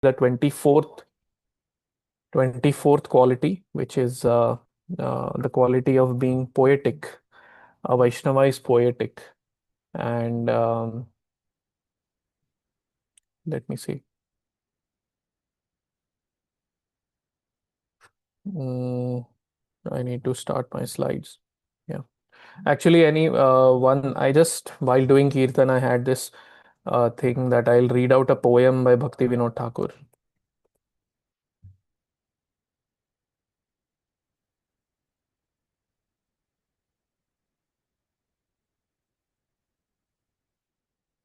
the 24th quality, which is the quality of being poetic. A Vaishnava is poetic. And let me see. Mm, I need to start my slides. Yeah. Actually, I just, while doing Kirtan, I had this thing that I'll read out a poem by Bhakti Vinod Thakur.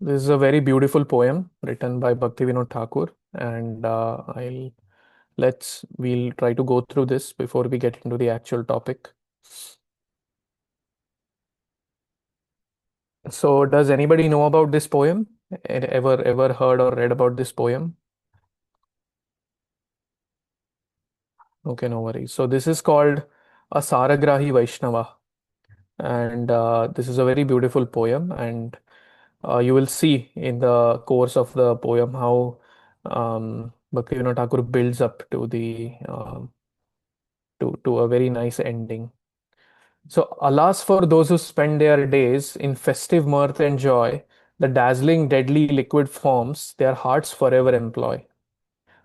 This is a very beautiful poem written by Bhakti Vinod Thakur, and we'll try to go through this before we get into the actual topic. So, does anybody know about this poem? Ever heard or read about this poem? Okay, no worries. So, this is called a Saragrahi Vaishnava, and this is a very beautiful poem, and you will see in the course of the poem how Bhaktivinoda Thakur builds up to a very nice ending. So, alas for those who spend their days in festive mirth and joy, the dazzling, deadly liquid forms their hearts forever employ.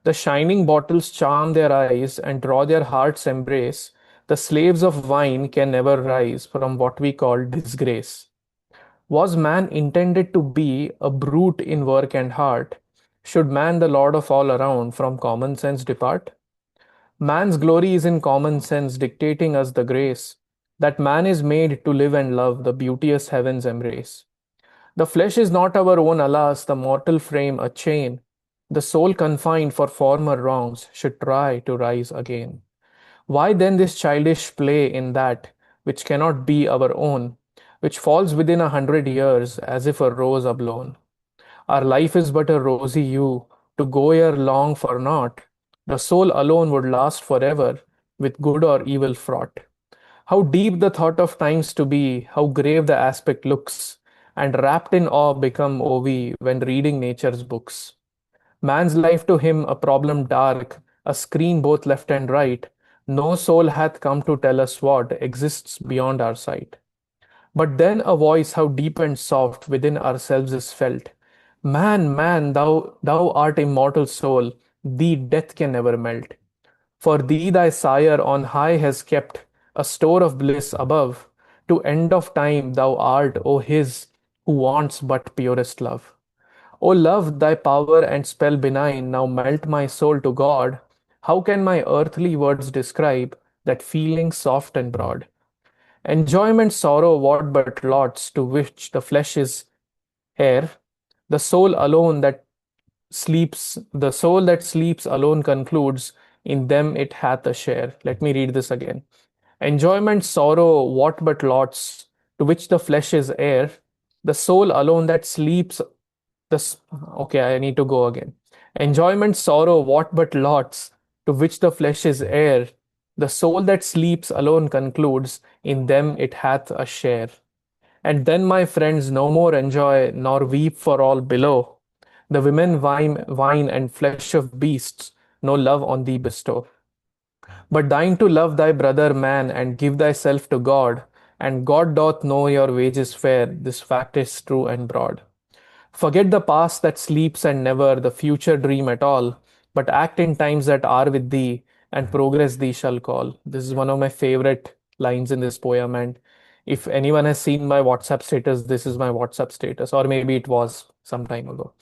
The shining bottles charm their eyes and draw their hearts' embrace. The slaves of wine can never rise from what we call disgrace. Was man intended to be a brute in work and heart? Should man, the lord of all around, from common sense depart? Man's glory is in common sense dictating us the grace that man is made to live and love the beauteous heavens embrace. The flesh is not our own, alas, the mortal frame a chain. The soul confined for former wrongs should try to rise again. Why then this childish play in that which cannot be our own, which falls within 100 years as if a rose ablown? Our life is but a rosy hue, to go ere long for naught. The soul alone would last forever, with good or evil fraught. How deep the thought of times to be, how grave the aspect looks, and wrapped in awe become we when reading nature's books. Man's life to him a problem dark, a screen both left and right. No soul hath come to tell us what exists beyond our sight. But then a voice, how deep and soft, within ourselves is felt. Man, man, thou art immortal soul, thee death can never melt. For thee thy sire on high has kept a store of bliss above. To end of time thou art, O his, who wants but purest love. O love, thy power and spell benign now melt my soul to God. How can my earthly words describe that feeling soft and broad? Enjoyment, sorrow, what but lots to which the flesh is heir, the soul that sleeps alone concludes, in them it hath a share. Let me read this again. Enjoyment, sorrow, what but lots, to which the flesh is heir, the soul alone that sleeps, this, okay, I need to go again. Enjoyment, sorrow, what but lots, to which the flesh is heir, the soul that sleeps alone concludes, in them it hath a share. And then, my friends, no more enjoy nor weep for all below. The women wine and flesh of beasts, no love on thee bestow. But deign to love thy brother man and give thyself to God, and God doth know your wages fair. This fact is true and broad. Forget the past that sleeps and never the future dream at all, but act in times that are with thee, and progress thee shall call. This is one of my favorite lines in this poem, and if anyone has seen my WhatsApp status, this is my WhatsApp status, or maybe it was some time ago.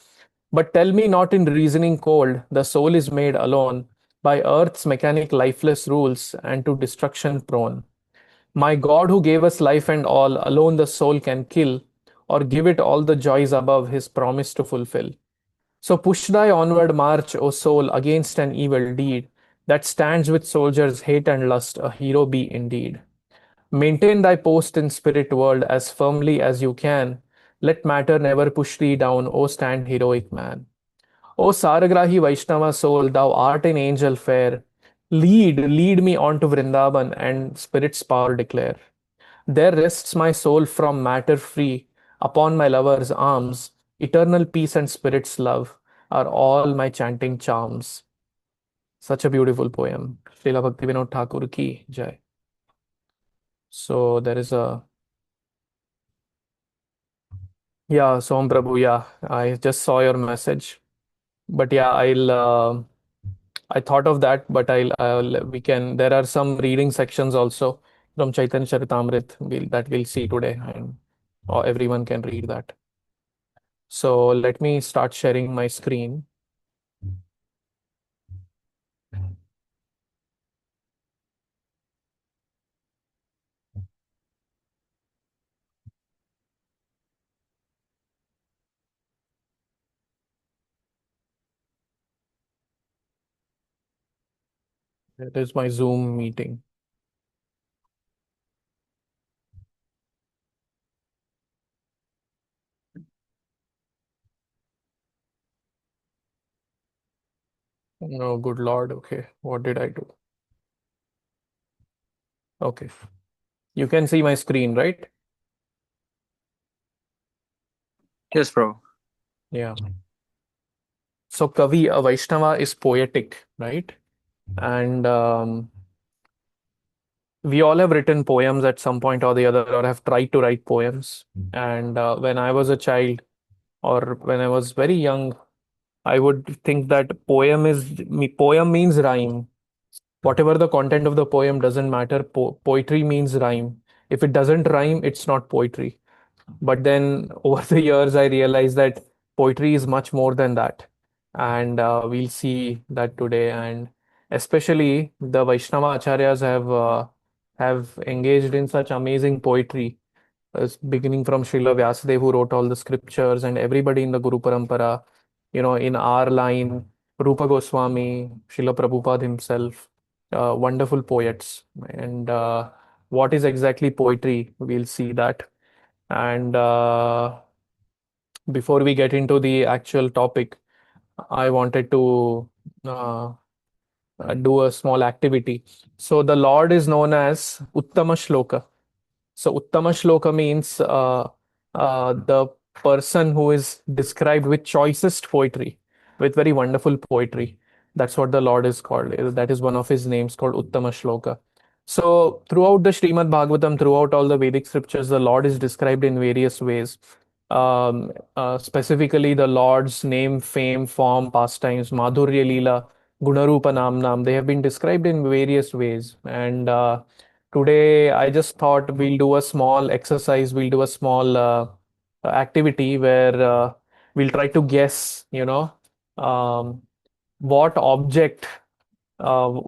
But tell me not in reasoning cold, the soul is made alone by earth's mechanic lifeless rules and to destruction prone. My God who gave us life and all, alone the soul can kill, or give it all the joys above his promise to fulfill. So push thy onward march, O soul, against an evil deed that stands with soldiers' hate and lust, a hero be indeed. Maintain thy post in spirit world as firmly as you can. Let matter never push thee down, O stand heroic man. O Saragrahi Vaishnava soul, thou art an angel fair. Lead me on to Vrindavan and spirit's power declare. There rests my soul from matter free upon my lover's arms, eternal peace and spirit's love. are all my chanting charms. Such a beautiful poem. Srila Bhaktivinoda Thakur ki jai. So there is a yeah, Som Prabhu. Yeah, I just saw your message. But yeah, I thought of that, but we can. There are some reading sections also from Chaitanya Charitamrita that we'll see today, and everyone can read that. So let me start sharing my screen. It is my Zoom meeting. Oh, good Lord. Okay, what did I do? Okay, you can see my screen, right? Yes, bro. Yeah. So Kavi, a Vaishnava is poetic, right? And we all have written poems at some point or the other, or have tried to write poems. And when I was a child, or when I was very young, I would think that poem means rhyme. Whatever the content of the poem doesn't matter. Poetry means rhyme. If it doesn't rhyme, it's not poetry. But then over the years, I realized that poetry is much more than that. And we'll see that today. And especially the Vaishnava Acharyas have engaged in such amazing poetry, beginning from Srila Vyasadeva, who wrote all the scriptures, and everybody in the Guru Parampara, in our line, Rupa Goswami, Srila Prabhupada himself, wonderful poets. And what is exactly poetry? We'll see that. And before we get into the actual topic, I wanted to uh, do a small activity. So the Lord is known as Uttama Shloka. So Uttama Shloka means the person who is described with choicest poetry, with very wonderful poetry. That's what the Lord is called. That is one of his names called Uttama Shloka. So throughout the Srimad Bhagavatam, throughout all the Vedic scriptures, the Lord is described in various ways. Specifically, the Lord's name, fame, form, pastimes, Madhurya Leela, Gunarupa Namnam, they have been described in various ways. And today, I just thought we'll do a small exercise, we'll do a small activity where we'll try to guess, um, what object uh,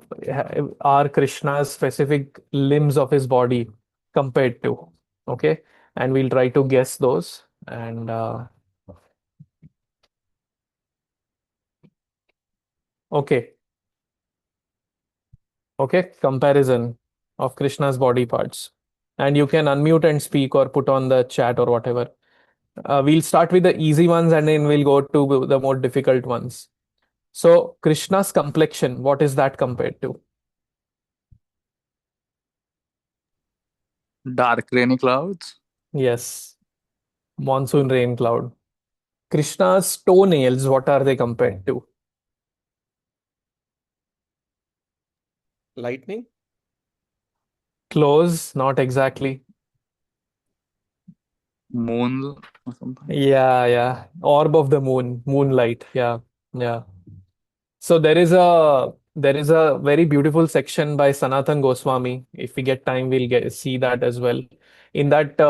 are Krishna's specific limbs of his body compared to. Okay. And we'll try to guess those. And okay. Okay. Comparison of Krishna's body parts. And you can unmute and speak or put on the chat or whatever. We'll start with the easy ones and then we'll go to the more difficult ones. So, Krishna's complexion, what is that compared to? Dark rainy clouds. Yes, monsoon rain cloud. Krishna's toenails, what are they compared to? Lightning? Close, not exactly. Moon or something. Yeah, yeah. Orb of the moon, moonlight. Yeah, yeah. So there is a very beautiful section by Sanatan Goswami. If we get time, we'll see that as well. In that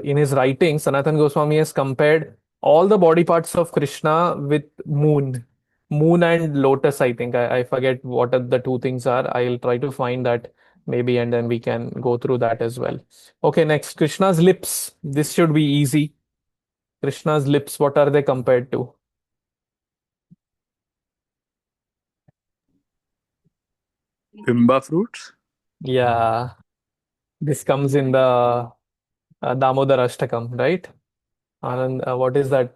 in his writing, Sanatan Goswami has compared all the body parts of Krishna with moon and lotus. I think I forget what are the two things are. I'll try to find that maybe, and then we can go through that as well. Okay, next, Krishna's lips. This should be easy. Krishna's lips, what are they compared to? Bimba fruits. Yeah, this comes in the Damodar Ashtakam, right? Anand, what is that?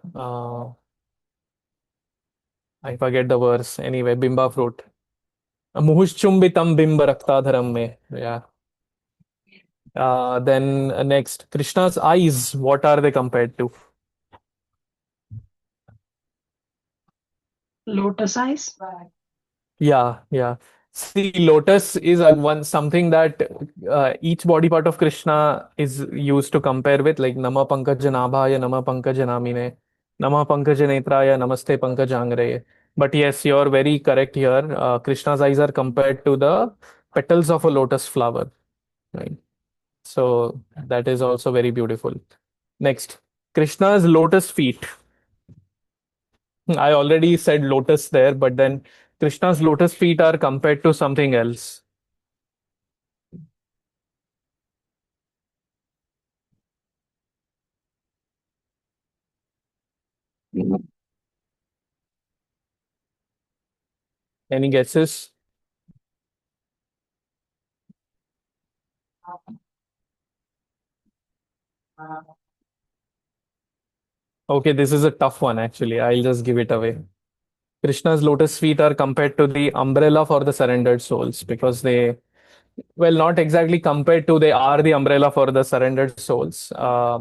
I forget the verse. Anyway, Bimba fruit. Muhushchumbitam bimba raktadharam me. Yeah. Then next, Krishna's eyes. What are they compared to? Lotus eyes? Yeah, yeah. See, lotus is a one something that each body part of Krishna is used to compare with, like Nama Pankaja Nabhaya, Nama Pankaja Namine, Nama Pankaja Netraya, Namaste Pankajangre. But yes, you're very correct here. Krishna's eyes are compared to the petals of a lotus flower, right? So that is also very beautiful. Next, Krishna's lotus feet. I already said lotus there, but then Krishna's lotus feet are compared to something else. Any guesses? Okay, this is a tough one actually. I'll just give it away. Krishna's lotus feet are compared to the umbrella for the surrendered souls because they, well, not exactly compared to, they are the umbrella for the surrendered souls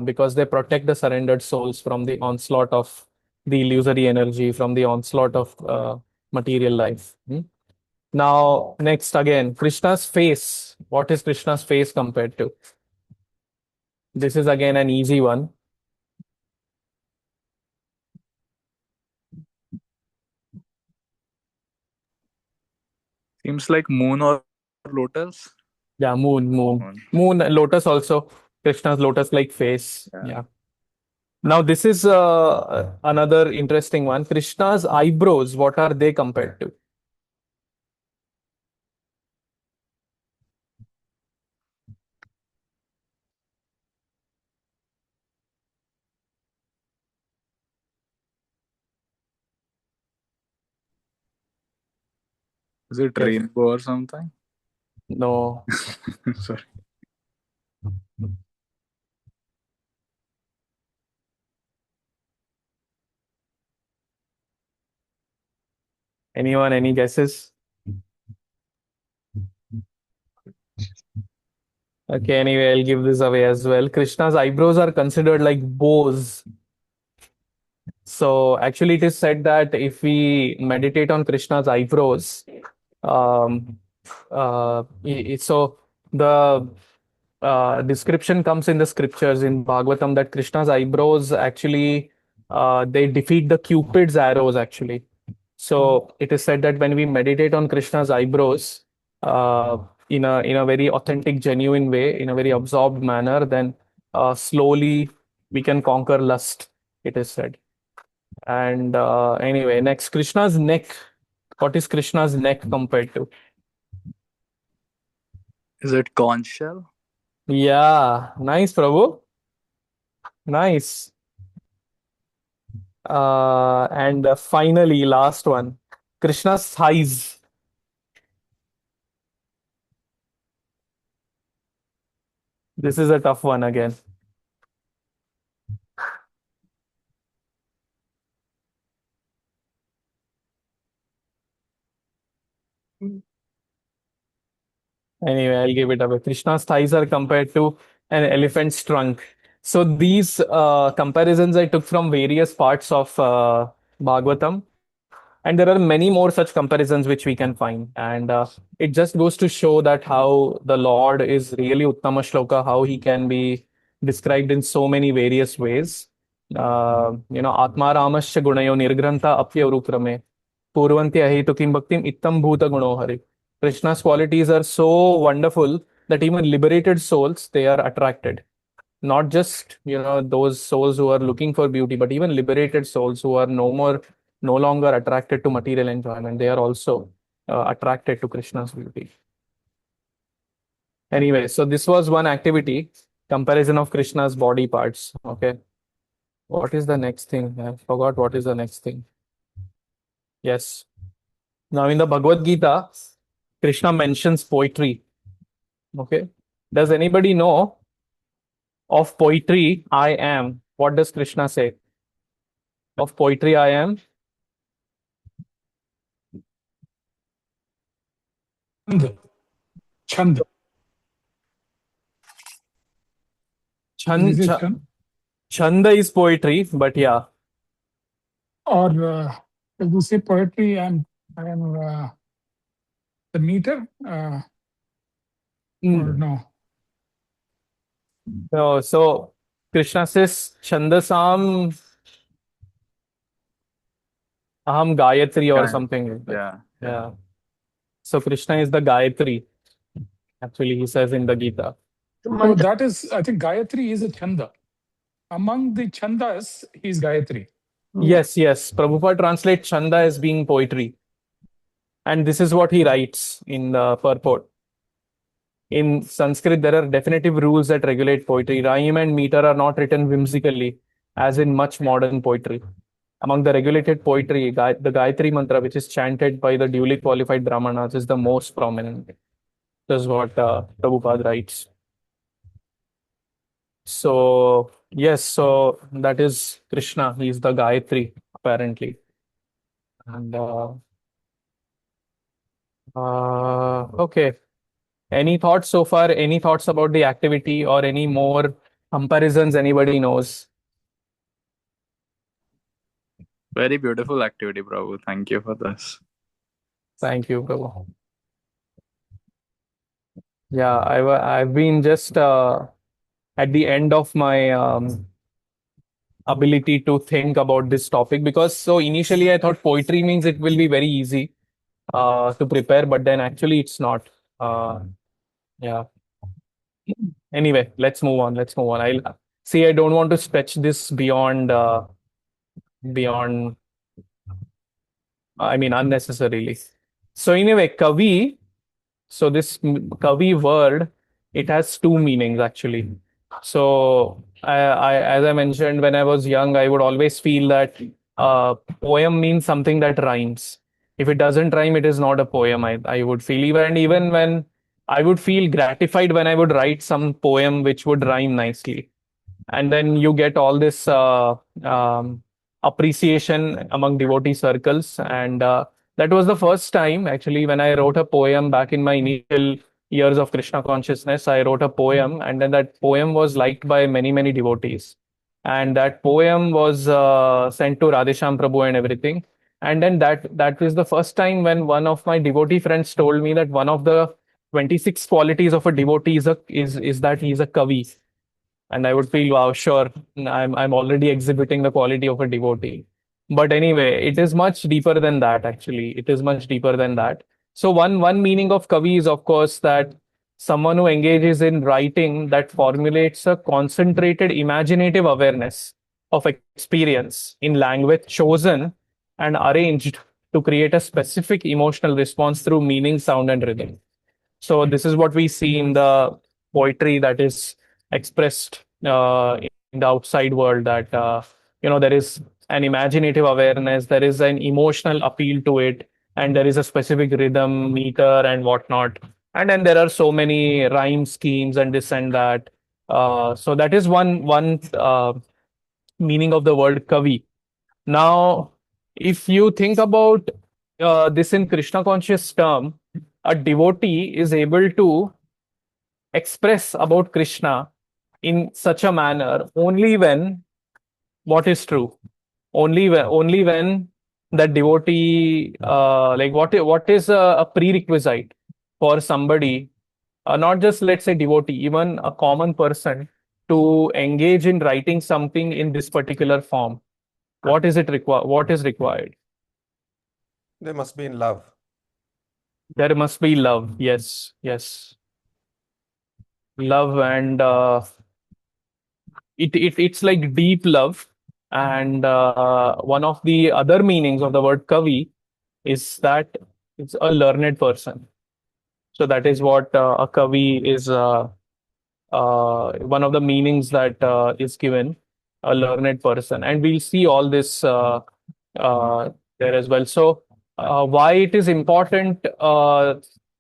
because they protect the surrendered souls from the onslaught of the illusory energy, from the onslaught of material life. Now, next again, Krishna's face. What is Krishna's face compared to? This is again an easy one. Seems like moon or lotus. Yeah, moon. Moon. Moon, lotus also. Krishna's lotus-like face. Yeah. Yeah. Now, this is another interesting one. Krishna's eyebrows, what are they compared to? Is it Yes. rainbow or something? No. Sorry. Anyone, any guesses? Okay, anyway, I'll give this away as well. Krishna's eyebrows are considered like bows. So actually, it is said that if we meditate on Krishna's eyebrows, um, so the description comes in the scriptures in Bhagavatam that Krishna's eyebrows actually they defeat the Cupid's arrows actually. So it is said that when we meditate on Krishna's eyebrows uh, in a very authentic, genuine way, in a very absorbed manner, then slowly we can conquer lust. It is said. And anyway, next, Krishna's neck. What is Krishna's neck compared to? Is it conch shell? Yeah, nice, Prabhu. Nice. And finally, last one. Krishna's thighs. This is a tough one again. Anyway, I'll give it away. Krishna's thighs are compared to an elephant's trunk. So these comparisons I took from various parts of Bhagavatam. And there are many more such comparisons which we can find. And it just goes to show that how the Lord is really Uttama Shloka, how he can be described in so many various ways. Atma Ramasya Gunayo Nirgranta Apya Urukrame Purvanti Ahitu Kim Bhaktim Ittam Bhuta Gunohari. Krishna's qualities are so wonderful that even liberated souls, they are attracted. Not just, those souls who are looking for beauty, but even liberated souls who are no longer attracted to material enjoyment. They are also attracted to Krishna's beauty. Anyway, so this was one activity, comparison of Krishna's body parts. Okay. What is the next thing? I forgot what is the next thing. Yes. Now in the Bhagavad Gita, Krishna mentions poetry. Okay. Does anybody know of poetry I am? What does Krishna say? Of poetry I am? Chand. Chand. Chand, Is it Chand? Chanda is poetry, but yeah. Or When you say poetry, I am the meter or no? No, so Krishna says Chandasam Aham Gayatri or Kind. something like that. Yeah. Yeah. So Krishna is the Gayatri. Actually, he says in the Gita. So that is, I think Gayatri is a chanda. Among the chandas, he is Gayatri. Yes, yes. Prabhupada translates Chanda as being poetry. And this is what he writes in the purport. In Sanskrit, there are definitive rules that regulate poetry. Rhyme and meter are not written whimsically, as in much modern poetry. Among the regulated poetry, the Gayatri Mantra, which is chanted by the duly qualified Brahmanas, is the most prominent. This is what Prabhupada writes. So, yes, so that is Krishna. He is the Gayatri, apparently. And okay. Any thoughts so far? Any thoughts about the activity or any more comparisons anybody knows? Very beautiful activity, Prabhu. Thank you for this. Thank you, Prabhu. Yeah, I've been just at the end of my ability to think about this topic, because so initially I thought poetry means it will be very easy to prepare, but then actually it's not. Yeah. Anyway, let's move on. Let's move on. I'll see. I don't want to stretch this beyond. I mean, unnecessarily. So anyway, kavi. So this kavi word, it has two meanings actually. So as I mentioned, when I was young, I would always feel that poem means something that rhymes. If it doesn't rhyme, it is not a poem. I would feel, even when I would feel gratified when I would write some poem which would rhyme nicely, and then you get all this appreciation among devotee circles. And that was the first time actually when I wrote a poem back in my initial years of Krishna consciousness. I wrote a poem, and then that poem was liked by many devotees, and that poem was sent to Radhesham Prabhu and everything. And then that is the first time when one of my devotee friends told me that one of the 26 qualities of a devotee is that he is a kavi. And I would feel, wow, sure, I'm already exhibiting the quality of a devotee. But anyway, it is much deeper than that. Actually, it is much deeper than that. So one meaning of kavi is, of course, that someone who engages in writing that formulates a concentrated imaginative awareness of experience in language chosen and arranged to create a specific emotional response through meaning, sound, and rhythm. So this is what we see in the poetry that is expressed in the outside world. That there is an imaginative awareness, there is an emotional appeal to it, and there is a specific rhythm, meter, and whatnot. And then there are so many rhyme schemes and this and that. So that is one meaning of the word kavi. Now, if you think about this in Krishna conscious term, a devotee is able to express about Krishna in such a manner only when what is true, only when that devotee, like what is a prerequisite for somebody, not just let's say devotee, even a common person, to engage in writing something in this particular form. What is it require? What is required? They must be in love. There must be love. Yes, yes, love, and it's like deep love. And one of the other meanings of the word kavi is that it's a learned person. So that is what a kavi is. One of the meanings that is given, a learned person, and we'll see all this uh, there as well. So why it is important,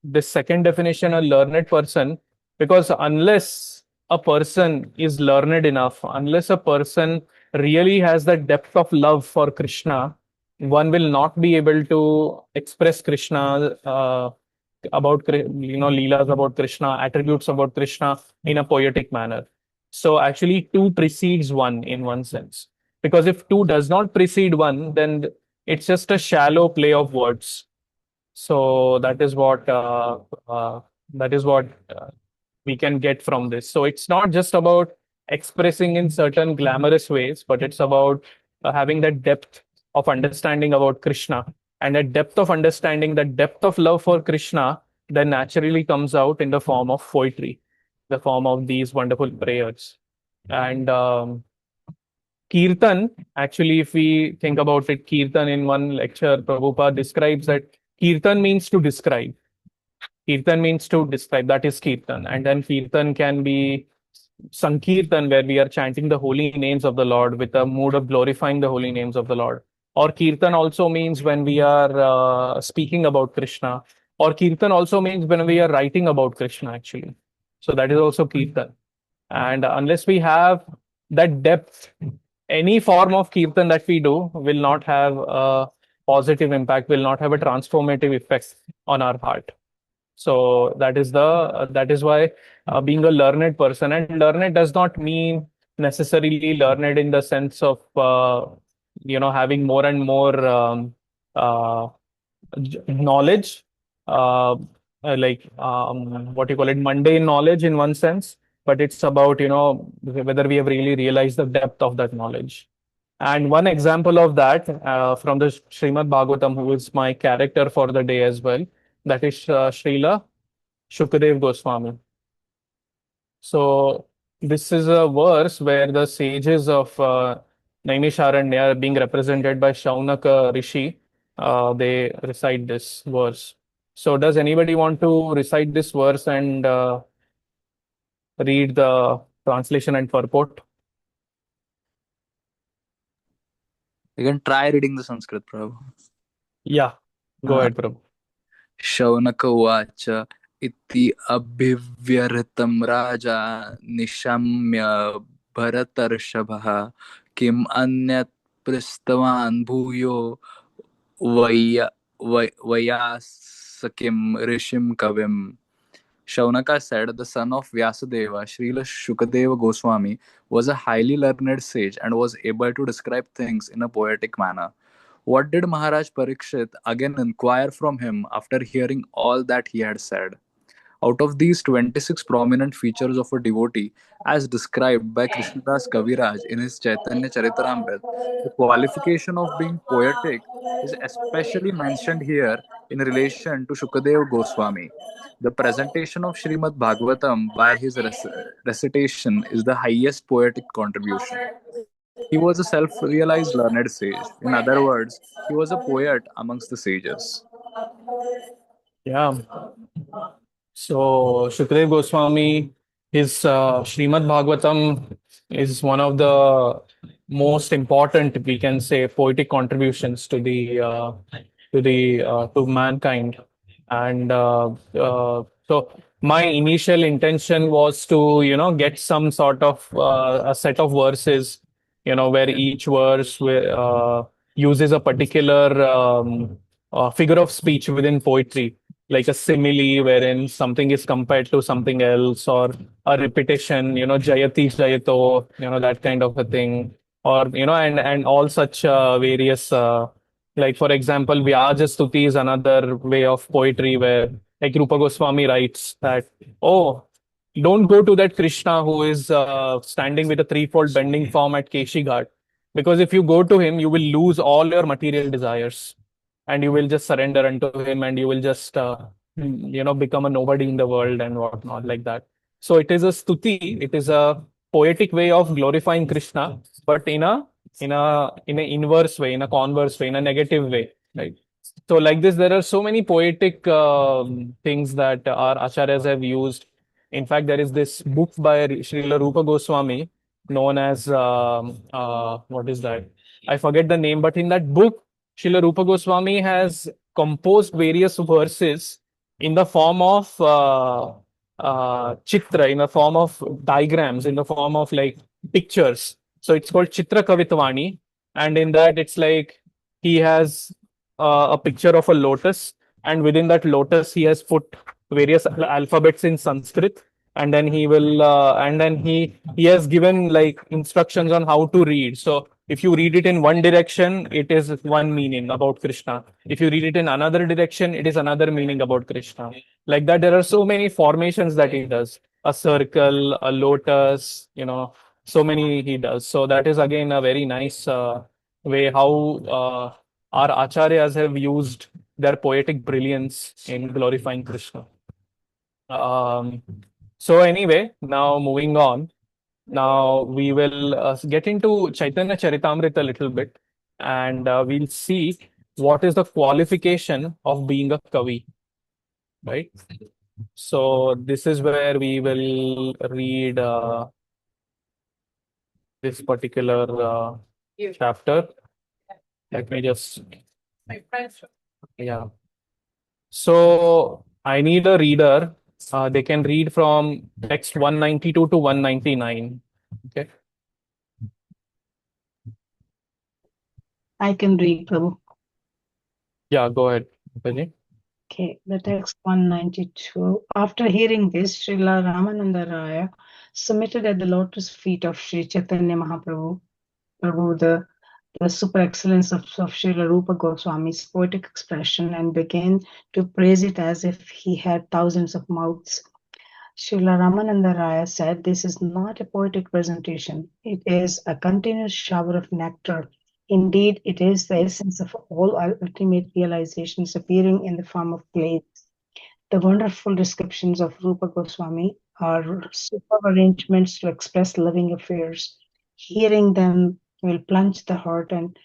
this second definition, a learned person, because unless a person is learned enough, unless a person really has the depth of love for Krishna, one will not be able to express Krishna, about leelas about Krishna, attributes about Krishna in a poetic manner. So actually, two precedes one in one sense, because if two does not precede one, then It's just a shallow play of words. So that is what we can get from this. So it's not just about expressing in certain glamorous ways, but it's about having that depth of understanding about Krishna, and that depth of understanding, that depth of love for Krishna, then naturally comes out in the form of poetry, the form of these wonderful prayers. And Kirtan, actually, if we think about it, Kirtan in one lecture, Prabhupada describes that Kirtan means to describe. Kirtan means to describe, that is Kirtan. And then Kirtan can be Sankirtan, where we are chanting the holy names of the Lord with a mood of glorifying the holy names of the Lord. Or Kirtan also means when we are speaking about Krishna. Or Kirtan also means when we are writing about Krishna, actually. So that is also Kirtan. And unless we have that depth, any form of Kirtan that we do will not have a positive impact, will not have a transformative effect on our heart. So that is why being a learned person, and learned does not mean necessarily learned in the sense of having more and more uh, knowledge, uh, what you call it, mundane knowledge in one sense, but it's about whether we have really realized the depth of that knowledge. And one example of that from the Srimad Bhagavatam, who is my character for the day as well, that is Srila Shukadev Goswami. So this is a verse where the sages of Naimisharanya are being represented by Shaunaka Rishi. They recite this verse. So does anybody want to recite this verse and read the translation and purport? You can try reading the Sanskrit, Prabhu. Yeah, go ahead, Prabhu. Shaunak उवाच इति अभिव्यर्तं राजा निशम्य भरतर्षभः किम् अन्यत् पृष्टवान् भूयो वयासकिं ऋषिं कविम्. Shaunaka said, the son of Vyasadeva, Srila Shukadeva Goswami, was a highly learned sage and was able to describe things in a poetic manner. What did Maharaj Parikshit again inquire from him after hearing all that he had said? Out of these 26 prominent features of a devotee, as described by Krishnadas Kaviraj in his Chaitanya Charitamrita, the qualification of being poetic is especially mentioned here in relation to Shukadeva Goswami. The presentation of Srimad Bhagavatam by his recitation is the highest poetic contribution. He was a self realized learned sage. In other words, he was a poet amongst the sages. Yeah. So Shukdev Goswami, his Srimad Bhagavatam is one of the most important, we can say, poetic contributions to to mankind. And so my initial intention was to get some sort of a set of verses, where each verse uses a particular figure of speech within poetry, like a simile wherein something is compared to something else, or a repetition, Jayati Jayato, that kind of a thing, or and all such various like for example, Vyaja Stuti is another way of poetry where like Rupa Goswami writes that, oh, don't go to that Krishna who is standing with a threefold bending form at Keshi Ghat, because if you go to him, you will lose all your material desires and you will just surrender unto him, and you will just become a nobody in the world and whatnot like that. So it is a stuti, it is a poetic way of glorifying Krishna, but in a inverse way, in a converse way, in a negative way, right? So like this, there are so many poetic things that our acharyas have used. In fact, there is this book by Srila Rupa Goswami known as what is that? I forget the name, but in that book, Srila Rupa Goswami has composed various verses in the form of chitra, in the form of diagrams, in the form of like pictures. So it's called Chitra Kavitvani, and in that it's like he has a picture of a lotus, and within that lotus he has put various alphabets in Sanskrit, and then he has given like instructions on how to read. So If you read it in one direction, it is one meaning about Krishna. If you read it in another direction, it is another meaning about Krishna. Like that, there are so many formations that he does. A circle, a lotus, so many he does. So that is again a very nice way how our acharyas have used their poetic brilliance in glorifying Krishna. Um, so anyway, now moving on. Now we will get into Chaitanya Charitamrita a little bit, and we'll see what is the qualification of being a Kavi, right? So this is where we will read this particular chapter. Let me just, yeah. So I need a reader. They can read from text 192 to 199. Okay. I can read, Prabhu. Yeah, go ahead, Bhaji. Okay, the text 192. After hearing this, Srila Ramananda Raya submitted at the lotus feet of Sri Chaitanya Mahaprabhu, the super excellence of Srila Rupa Goswami's poetic expression, and began to praise it as if he had thousands of mouths. Srila Ramananda Raya said, "This is not a poetic presentation. It is a continuous shower of nectar. Indeed, it is the essence of all ultimate realizations appearing in the form of plays. The wonderful descriptions of Rupa Goswami are superb arrangements to express living affairs. Hearing them will plunge the heart and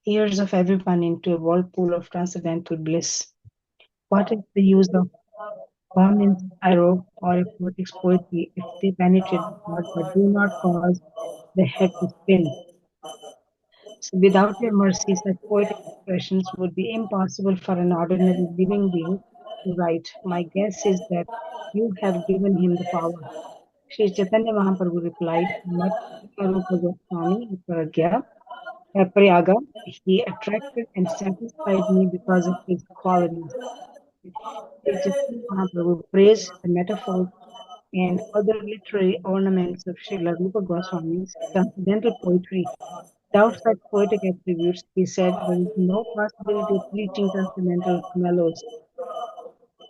ears of everyone into a whirlpool of transcendental bliss. What is the use of Brahmin's arrow or a poetic's poetry if they penetrate the heart but do not cause the head to spin? So without your mercy, such poetic expressions would be impossible for an ordinary living being to write. My guess is that you have given him the power." Sri Chaitanya Mahaprabhu replied, "Mat Rupa Goswami Prayaga, he attracted and satisfied me because of his qualities." Sri Chaitanya Mahaprabhu praised the metaphors and other literary ornaments of Srila Rupa Goswami's transcendental poetry. Without such poetic attributes, he said, there is no possibility of reaching transcendental mellows.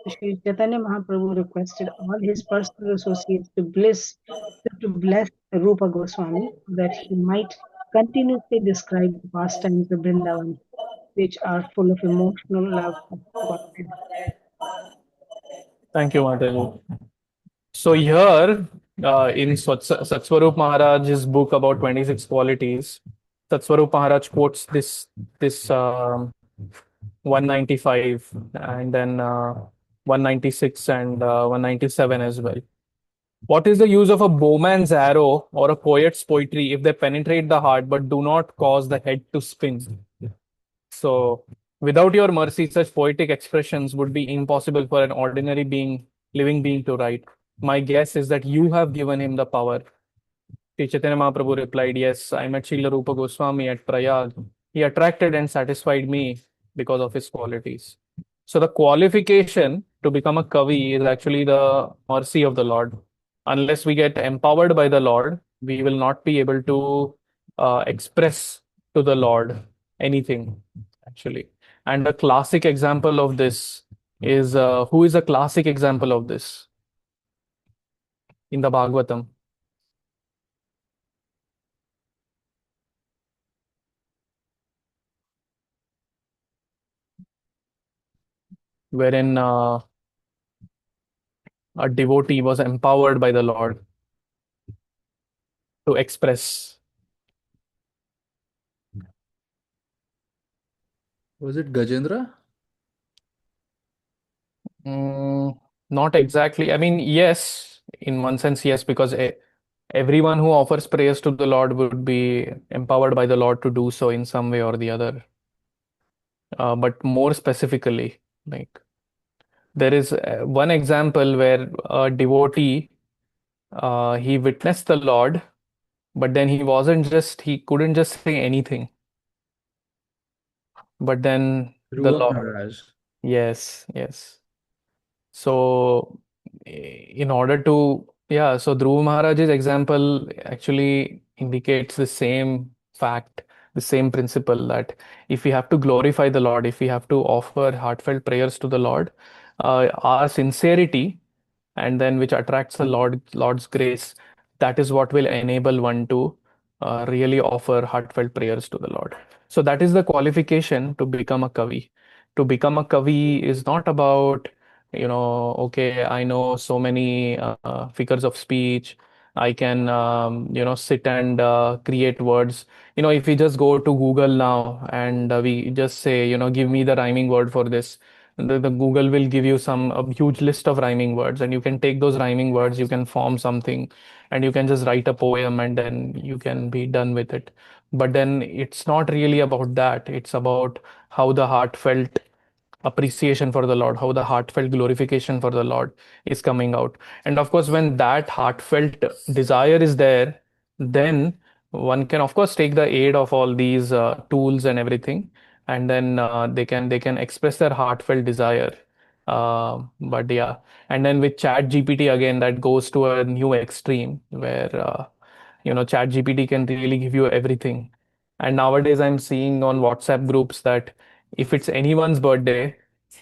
Sri Chaitanya Mahaprabhu requested all his personal associates to bless Rupa Goswami so that he might continuously describe the pastimes of Vrindavan, which are full of emotional love of Godhead. Thank you, Mataji. So here in Satswarup Maharaj's book about 26 qualities, Satswarup Maharaj quotes this 195 and then 196 and 197 as well. What is the use of a bowman's arrow or a poet's poetry if they penetrate the heart but do not cause the head to spin? So, without your mercy, such poetic expressions would be impossible for an ordinary living being to write. My guess is that you have given him the power. Sri Chaitanya Mahaprabhu replied, "Yes, I met Srila Rupa Goswami at Prayag. He attracted and satisfied me because of his qualities." So, the qualification to become a Kavi is actually the mercy of the Lord. Unless we get empowered by the Lord, we will not be able to express to the Lord anything, actually. And a classic example of this is who is a classic example of this in the Bhagavatam? Wherein a devotee was empowered by the Lord to express. Was it Gajendra? Not exactly. I mean, yes, in one sense, yes, because everyone who offers prayers to the Lord would be empowered by the Lord to do so in some way or the other. But more specifically, like there is one example where a devotee he witnessed the Lord, but then he couldn't just say anything. But then the Dhruva Lord, Maharaj. yes, yes. So, in order to, yeah, so Dhruva Maharaj's example actually indicates the same fact the same principle that if we have to glorify the Lord, if we have to offer heartfelt prayers to the Lord, our sincerity, and then which attracts the Lord's grace, that is what will enable one to really offer heartfelt prayers to the Lord. So that is the qualification to become a kavi. To become a kavi is not about, okay, I know so many figures of speech. I can, sit and create words. If we just go to Google now and we just say, give me the rhyming word for this, the Google will give you a huge list of rhyming words, and you can take those rhyming words, you can form something, and you can just write a poem, and then you can be done with it. But then it's not really about that. It's about how the heartfelt appreciation for the Lord, how the heartfelt glorification for the Lord is coming out. And of course, when that heartfelt desire is there, then one can of course take the aid of all these tools and everything, and then they can express their heartfelt desire. But yeah, and then with Chat GPT again, that goes to a new extreme where Chat GPT can really give you everything. And nowadays, I'm seeing on WhatsApp groups that if it's anyone's birthday,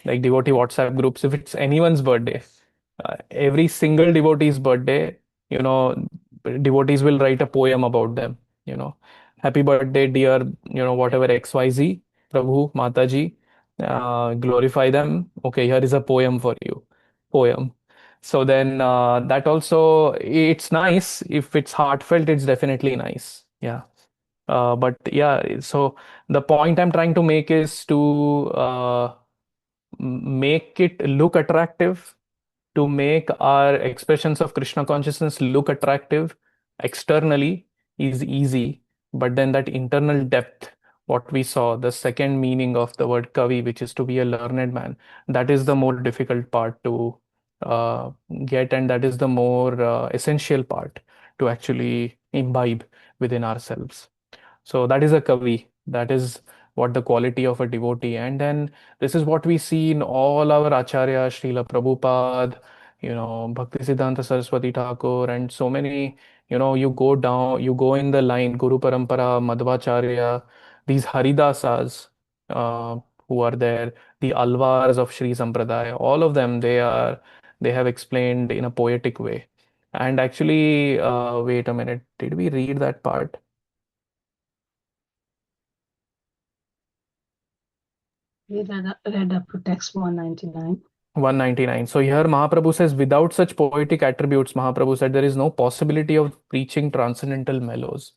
like devotee WhatsApp groups, if it's anyone's birthday, every single devotee's birthday, you know, devotees will write a poem about them. You know, happy birthday, dear, whatever XYZ, Prabhu, Mataji, glorify them. Okay, here is a poem for you. Poem. So then that also, it's nice. If it's heartfelt, it's definitely nice. Yeah. But yeah, so the point I'm trying to make is to make it look attractive, to make our expressions of Krishna consciousness look attractive externally is easy. But then that internal depth, what we saw, the second meaning of the word kavi, which is to be a learned man, that is the more difficult part to uh, get, and that is the more essential part to actually imbibe within ourselves. So that is a kavi. That is what the quality of a devotee. And then this is what we see in all our Acharya, Srila Prabhupada, Bhaktisiddhanta Saraswati Thakur, and so many, you go down, you go in the line, Guru Parampara, Madhvacharya, these Haridasas uh, who are there, the Alvars of Sri Sampradaya, all of them, they have explained in a poetic way. And actually, wait a minute, did we read that part? We read up to text 199. 199. So here Mahaprabhu says, without such poetic attributes, Mahaprabhu said, there is no possibility of preaching transcendental mellows.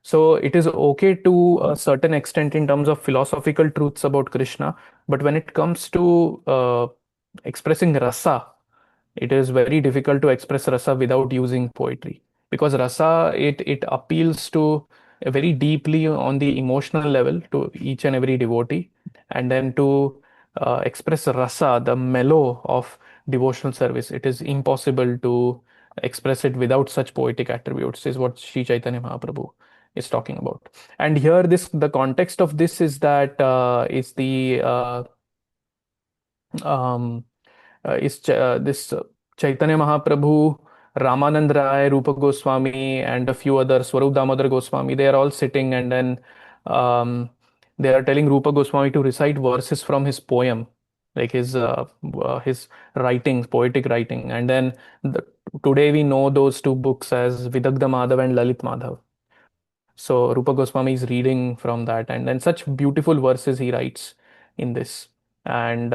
So it is okay to a certain extent in terms of philosophical truths about Krishna, but when it comes to expressing rasa, it is very difficult to express rasa without using poetry, because rasa, it appeals to very deeply on the emotional level to each and every devotee, and then to express rasa, the mellow of devotional service, it is impossible to express it without such poetic attributes, is what Sri Chaitanya Mahaprabhu is talking about. And here, the context of this is that is the um, this Chaitanya Mahaprabhu, Ramanand Rai, Rupa Goswami, and a few others, Swarup Damodar Goswami, they are all sitting, and then um, they are telling Rupa Goswami to recite verses from his poem, like his writings, poetic writing. And then today we know those two books as Vidagdha Madhav and Lalit Madhav. So Rupa Goswami is reading from that, and then such beautiful verses he writes in this. And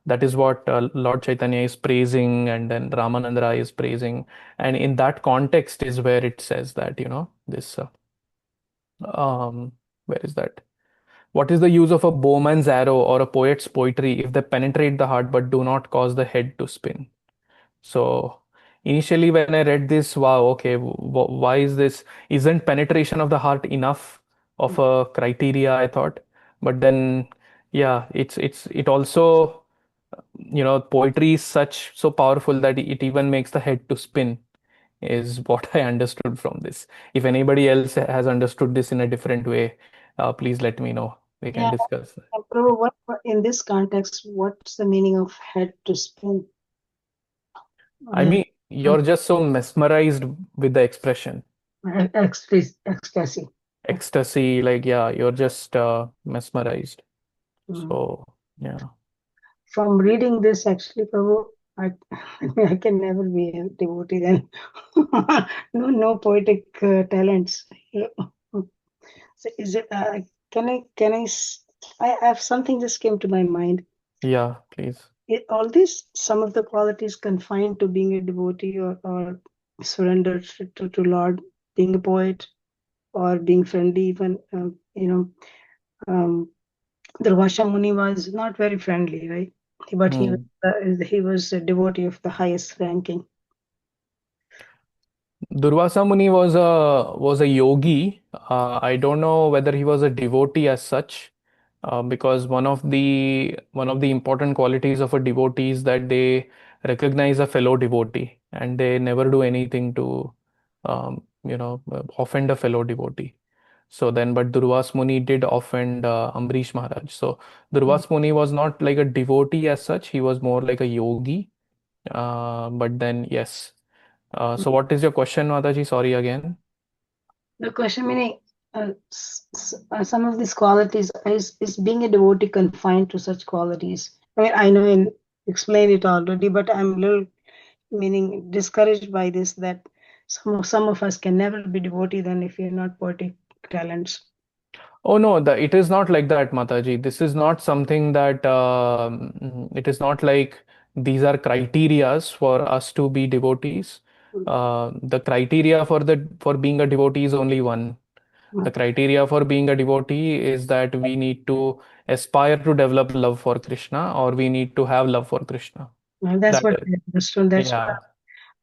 that is what Lord Chaitanya is praising, and then Ramananda Rai is praising. And in that context is where it says that, this, where is that? What is the use of a bowman's arrow or a poet's poetry if they penetrate the heart but do not cause the head to spin? So initially, when I read this, wow, okay, why is this? Isn't penetration of the heart enough of a criteria? I thought, but then, yeah, it also, poetry is so powerful that it even makes the head to spin, is what I understood from this. If anybody else has understood this in a different way, please let me know. We can Yeah, discuss. Prabhu, in this context, what's the meaning of head to spin? I mean, you're just so mesmerized with the expression. Ecstasy. ecstasy, like, yeah, you're just mesmerized. Mm. So, yeah. From reading this, actually, Prabhu, I, I can never be a devotee then. No poetic talents. So is it? I have something just came to my mind. Yeah, please. All these, some of the qualities confined to being a devotee or surrendered to Lord, being a poet or being friendly, even um, Durvasha Muni was not very friendly, right? But Hmm. he was a devotee of the highest ranking. Durvasa Muni was a yogi. I don't know whether he was a devotee as such, because one of the important qualities of a devotee is that they recognize a fellow devotee and they never do anything to, offend a fellow devotee. So then, but Durvas Muni did offend Ambrish Maharaj. So Durvas Muni was not like a devotee as such. He was more like a yogi. But then, yes. So what is your question, Mataji? Sorry again. The question meaning some of these qualities is being a devotee confined to such qualities. I mean, I know and explained it already, but I'm a little meaning discouraged by this that some of us can never be devotee then if you're not poetic talents. Oh no, it is not like that, Mataji. This is not something that it is not like these are criterias for us to be devotees. The criteria for being a devotee is only one. The Okay. criteria for being a devotee is that we need to aspire to develop love for Krishna, or we need to have love for Krishna. Well, that's That what is, I understood. That's what yeah,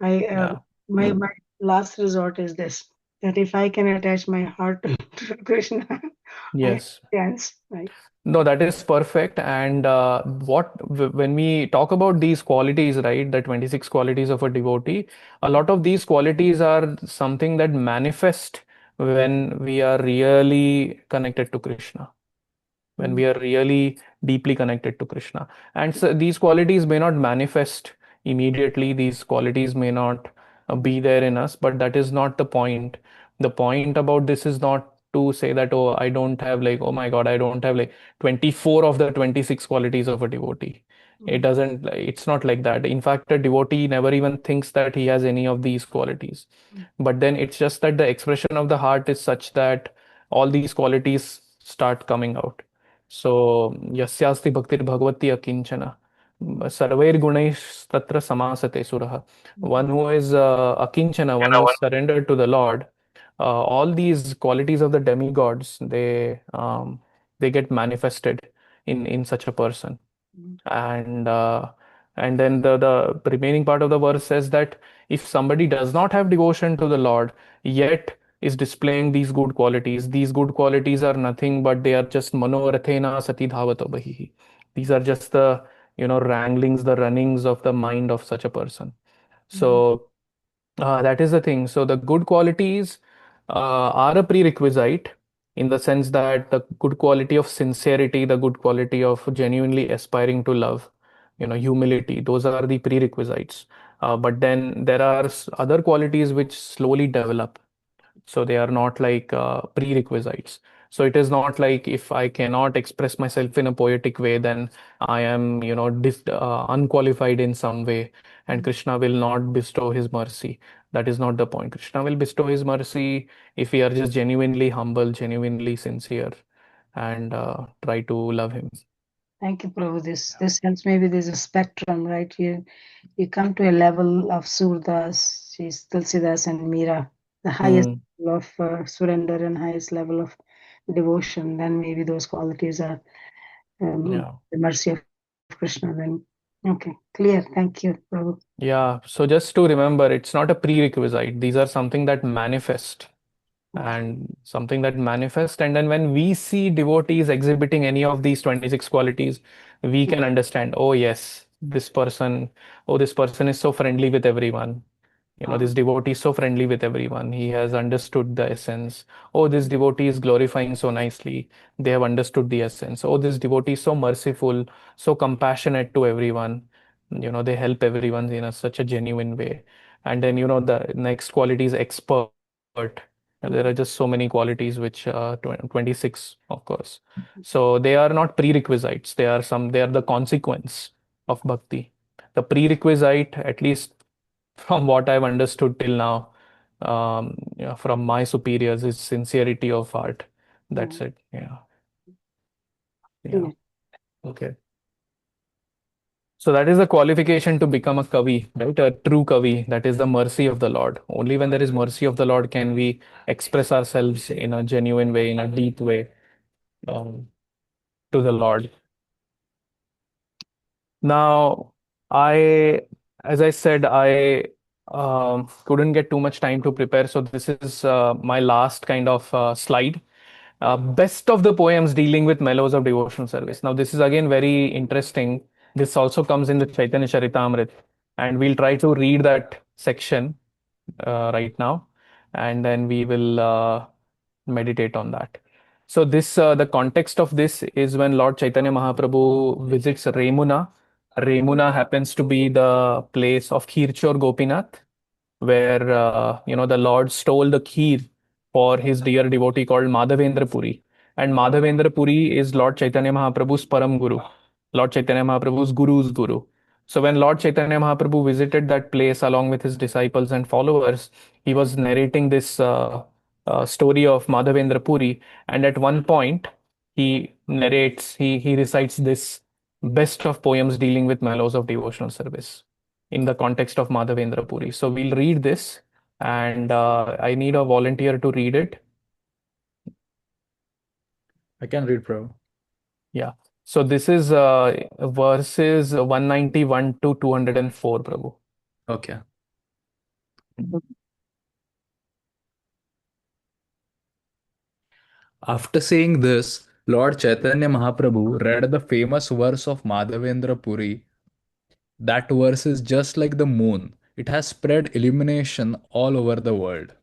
I yeah, my last resort is this, that if I can attach my heart to Krishna, I have yes. a chance, right? No, that is perfect. And when we talk about these qualities, right, the 26 qualities of a devotee, a lot of these qualities are something that manifest when we are really connected to Krishna, when Mm. we are really deeply connected to Krishna. And so these qualities may not manifest immediately, these qualities may not be there in us, but that is not the point. The point about this is not to say that, oh, I don't have like, oh my God, I don't have like 24 of the 26 qualities of a devotee. It Mm. doesn't, it's not like that. In fact, a devotee never even thinks that he has any of these qualities. But then it's just that the expression of the heart is such that all these qualities start coming out. So, yasyasti bhaktir bhagavati akinchana. Sarvair gunaish tatra samasate suraha. One who is akinchana, one who is surrendered to the Lord, all these qualities of the demigods, they get manifested in such a person. Mm. And then the remaining part of the verse says that if somebody does not have devotion to the Lord, yet is displaying these good qualities are nothing but they are just manorathena sati dhavato bahihi. These are just the wranglings, the runnings of the mind of such a person. Mm. So that is the thing. So the good qualities are a prerequisite in the sense that the good quality of sincerity, the good quality of genuinely aspiring to love, humility, those are the prerequisites. But then there are other qualities which slowly develop. So they are not like prerequisites. So it is not like if I cannot express myself in a poetic way, then I am, unqualified in some way, and Mm. Krishna will not bestow his mercy. That is not the point. Krishna will bestow his mercy if we are just genuinely humble, genuinely sincere, and try to love him. Thank you, Prabhu. This helps. Maybe there's a spectrum, right? You come to a level of Surdas, she's Tulsidas and Meera, the highest Hmm. level of surrender and highest level of devotion. Then maybe those qualities are Yeah. the mercy of Krishna. Then okay, clear. Thank you, Prabhu. Yeah. So just to remember, it's not a prerequisite. These are something that manifest. Okay. And then when we see devotees exhibiting any of these 26 qualities, we can understand, oh yes, this person is so friendly with everyone. This devotee is so friendly with everyone. He has understood the essence. Oh, this devotee is glorifying so nicely. They have understood the essence. Oh, this devotee is so merciful, so compassionate to everyone. They help everyone in such a genuine way. And then, the next quality is expert. There are just so many qualities which 26, of course. So they are not prerequisites. They are the consequence of bhakti. The prerequisite, at least from what I've understood till now, yeah, from my superiors, is sincerity of heart. That's it. Yeah. Yeah. Yeah. Okay. So that is the qualification to become a kavi, right? A true kavi. That is the mercy of the Lord. Only when there is mercy of the Lord can we express ourselves in a genuine way, in a deep way, um, to the Lord. Now, as I said, I couldn't get too much time to prepare. So this is my last kind of slide. Best of the poems dealing with mellows of devotional service. Now, this is again very interesting. This also comes in the Chaitanya Charitamrita, and we'll try to read that section right now, and then we will meditate on that. So the context of this is when Lord Chaitanya Mahaprabhu visits Remuna. Remuna happens to be the place of Khirchor Gopinath, where the Lord stole the kheer for his dear devotee called Madhavendra Puri. And Madhavendra Puri is Lord Chaitanya Mahaprabhu's Param Guru, Lord Chaitanya Mahaprabhu's Guru's Guru. So when Lord Chaitanya Mahaprabhu visited that place along with his disciples and followers, he was narrating this story of Madhavendra Puri. And at one point, he recites this best of poems dealing with mellows of devotional service in the context of Madhavendra Puri. So we'll read this, and I need a volunteer to read it. I can read, Prabhu. Yeah. So this is verses 191 to 204, Prabhu. Okay. After saying this, Lord Chaitanya Mahaprabhu read the famous verse of Madhavendra Puri. That verse is just like the moon. It has spread illumination all over the world.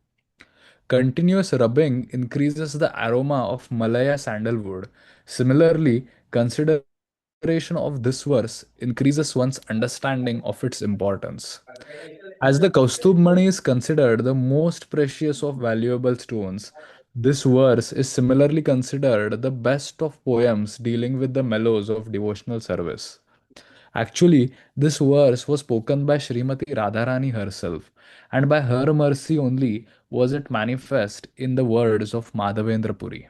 Continuous rubbing increases the aroma of Malaya sandalwood. Similarly, consideration of this verse increases one's understanding of its importance. As the Kaustubh is considered the most precious of valuable stones, this verse is similarly considered the best of poems dealing with the mellows of devotional service. Actually, this verse was spoken by Srimati Radharani herself, and by her mercy only was it manifest in the words of Madhavendra Puri.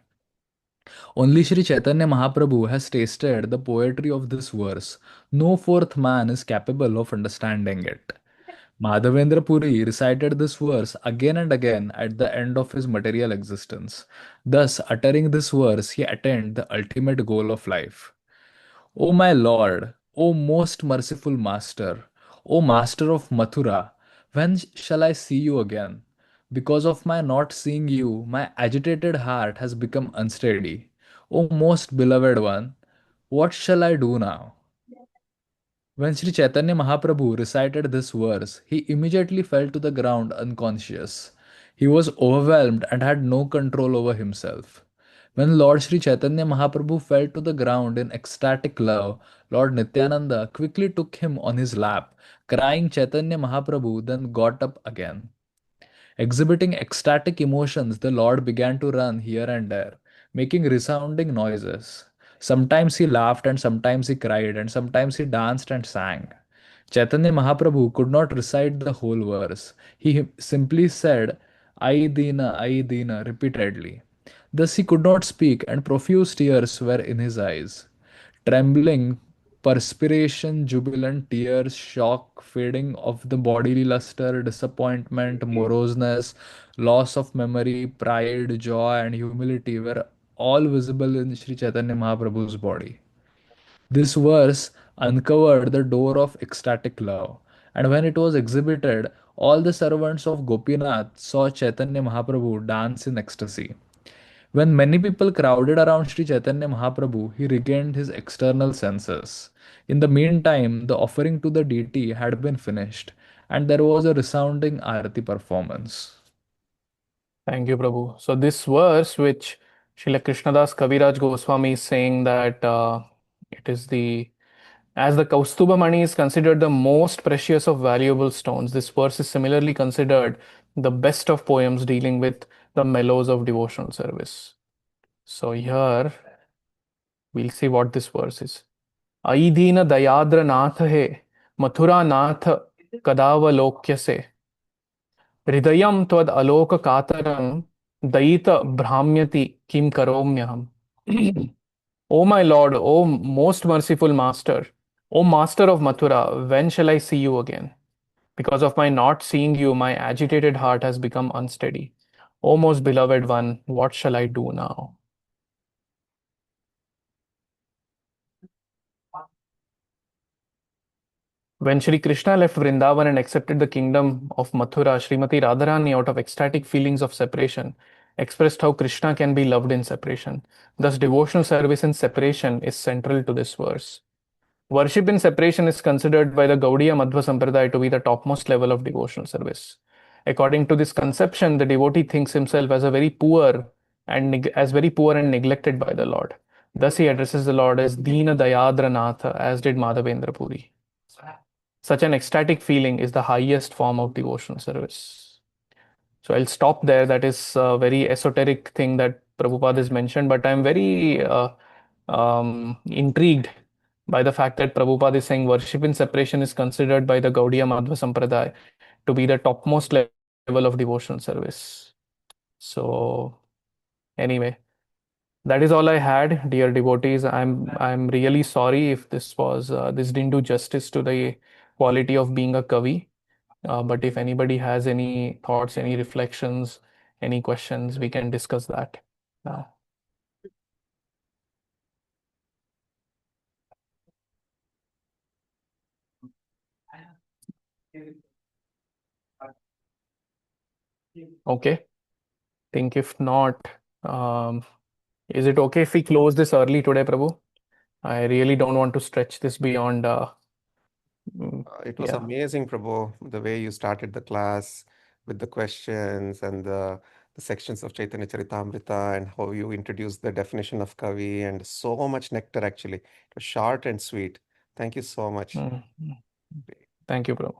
Only Sri Chaitanya Mahaprabhu has tasted the poetry of this verse. No fourth man is capable of understanding it. Madhavendra Puri recited this verse again and again at the end of his material existence. Thus, uttering this verse, he attained the ultimate goal of life. O my Lord, O most merciful Master, O Master of Mathura, when shall I see you again? Because of my not seeing you, my agitated heart has become unsteady. O most beloved one, what shall I do now? When Sri Chaitanya Mahaprabhu recited this verse, he immediately fell to the ground unconscious. He was overwhelmed and had no control over himself. When Lord Sri Chaitanya Mahaprabhu fell to the ground in ecstatic love, Lord Nityananda quickly took him on his lap, crying Chaitanya Mahaprabhu then got up again. Exhibiting ecstatic emotions, the Lord began to run here and there, making resounding noises. Sometimes he laughed, and sometimes he cried, and sometimes he danced and sang. Chaitanya Mahaprabhu could not recite the whole verse. He simply said, Ai Dina, repeatedly. Thus he could not speak, and profuse tears were in his eyes. Trembling, perspiration, jubilant tears, shock, fading of the bodily luster, disappointment, moroseness, loss of memory, pride, joy, and humility were all visible in Sri Chaitanya Mahaprabhu's body. This verse uncovered the door of ecstatic love, and when it was exhibited, all the servants of Gopinath saw Chaitanya Mahaprabhu dance in ecstasy. When many people crowded around Sri Chaitanya Mahaprabhu, he regained his external senses. In the meantime, the offering to the deity had been finished, and there was a resounding arati performance. Thank you, Prabhu. So this verse, which Srila Krishnadas Kaviraj Goswami is saying that it is as the Kaustubha Mani is considered the most precious of valuable stones, this verse is similarly considered the best of poems dealing with the the mellows of devotional service. So here we'll see what this verse is. Aidina dayadra nath he, mathura nath kadavalokyase, se, hridayam tvad aloka kataram, dayita brahmyati kim karomyaham. O my Lord, O most merciful Master, O Master of Mathura, when shall I see you again? Because of my not seeing you, my agitated heart has become unsteady. O most beloved one, what shall I do now? When Sri Krishna left Vrindavan and accepted the kingdom of Mathura, Srimati Radharani, out of ecstatic feelings of separation, expressed how Krishna can be loved in separation. Thus, devotional service in separation is central to this verse. Worship in separation is considered by the Gaudiya Madhva Sampradaya to be the topmost level of devotional service. According to this conception, the devotee thinks himself as very poor and neglected by the Lord. Thus, he addresses the Lord as Dina Dayadra Natha, as did Madhavendra Puri. Such an ecstatic feeling is the highest form of devotional service. So I'll stop there. That is a very esoteric thing that Prabhupada has mentioned, but I'm very intrigued by the fact that Prabhupada is saying worship in separation is considered by the Gaudiya Madhva Sampradaya to be the topmost level of devotional service. So anyway, that is all I had, dear devotees. I'm really sorry if this didn't do justice to the quality of being a kavi. But if anybody has any thoughts, any reflections, any questions, we can discuss that now. Okay. Think if not, is it okay if we close this early today, Prabhu? I really don't want to stretch this beyond. It was Yeah. amazing, Prabhu, the way you started the class with the questions and the sections of Chaitanya Charitamrita and how you introduced the definition of Kavi and so much nectar actually. It was short and sweet. Thank you so much. Mm. Thank you, Prabhu.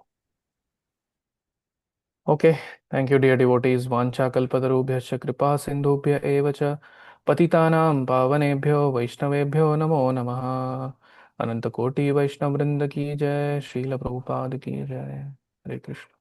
Okay, thank you, dear devotees. Vancha kalpatarubhyascha kripa sindhubhya eva cha patitanam pavanebhyo vaishnavebhyo namo namaha. अनंत कोटि वैष्णव वृंद की जय, श्रील प्रभुपाद की जय। हरे कृष्ण।